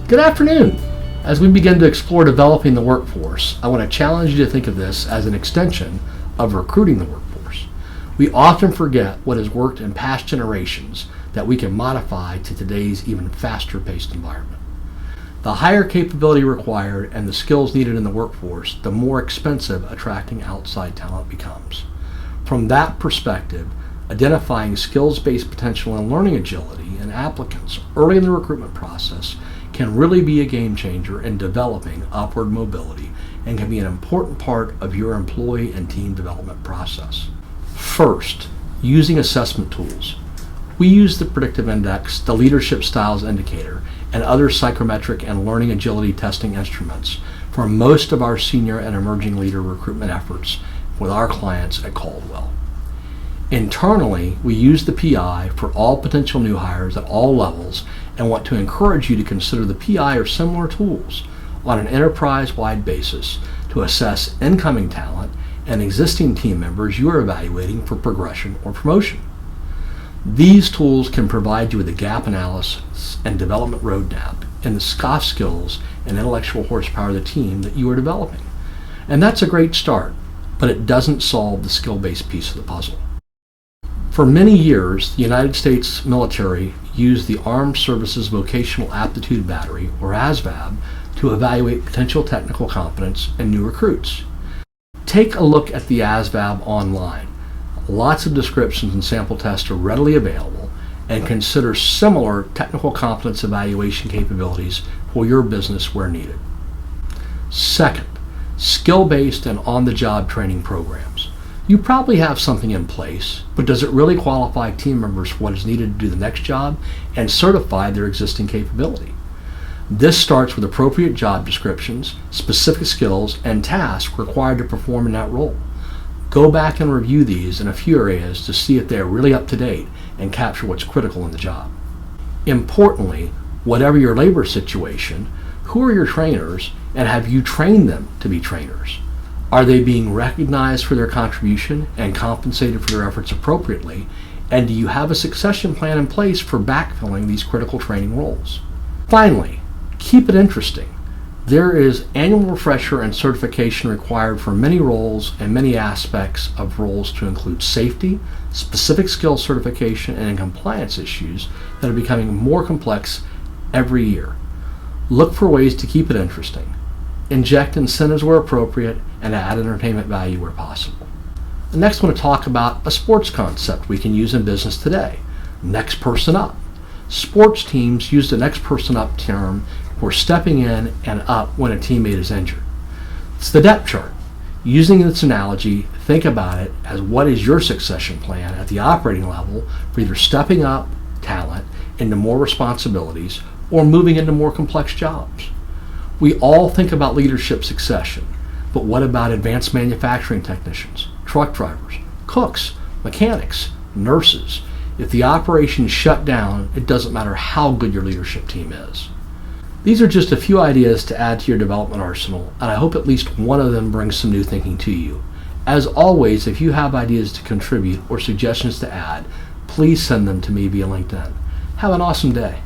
Good afternoon. As we begin to explore developing the workforce, I want to challenge you to think of this as an extension of recruiting the workforce. We often forget what has worked in past generations that we can modify to today's even faster paced environment. The higher capability required and the skills needed in the workforce, the more expensive attracting outside talent becomes. From that perspective, identifying skills-based potential and learning agility in applicants early in the recruitment process can really be a game changer in developing upward mobility and can be an important part of your employee and team development process. First, using assessment tools. We use the predictive index, the leadership styles indicator, and other psychometric and learning agility testing instruments for most of our senior and emerging leader recruitment efforts with our clients at Caldwell. Internally, we use the PI for all potential new hires at all levels and want to encourage you to consider the PI or similar tools on an enterprise-wide basis to assess incoming talent and existing team members you are evaluating for progression or promotion. These tools can provide you with a gap analysis and development roadmap in the soft skills and intellectual horsepower of the team that you are developing. And that's a great start, but it doesn't solve the skill-based piece of the puzzle. For many years, the United States military used the Armed Services Vocational Aptitude Battery, or ASVAB, to evaluate potential technical competence in new recruits. Take a look at the ASVAB online. Lots of descriptions and sample tests are readily available, and consider similar technical competence evaluation capabilities for your business where needed. Second, skill-based and on-the-job training programs. You probably have something in place, but does it really qualify team members for what is needed to do the next job and certify their existing capability? This starts with appropriate job descriptions, specific skills, and tasks required to perform in that role. Go back and review these in a few areas to see if they are really up to date and capture what's critical in the job. Importantly, whatever your labor situation, who are your trainers and have you trained them to be trainers? Are they being recognized for their contribution and compensated for their efforts appropriately? And do you have a succession plan in place for backfilling these critical training roles? Finally, keep it interesting. There is annual refresher and certification required for many roles and many aspects of roles to include safety, specific skill certification, and compliance issues that are becoming more complex every year. Look for ways to keep it interesting. Inject incentives where appropriate and add entertainment value where possible. Next, I want to talk about a sports concept we can use in business today, next person up. Sports teams use the next person up term for stepping in and up when a teammate is injured. It's the depth chart. Using this analogy, think about it as what is your succession plan at the operating level for either stepping up talent into more responsibilities or moving into more complex jobs. We all think about leadership succession, but what about advanced manufacturing technicians, truck drivers, cooks, mechanics, nurses? If the operation is shut down, it doesn't matter how good your leadership team is. These are just a few ideas to add to your development arsenal, and I hope at least one of them brings some new thinking to you. As always, if you have ideas to contribute or suggestions to add, please send them to me via LinkedIn. Have an awesome day.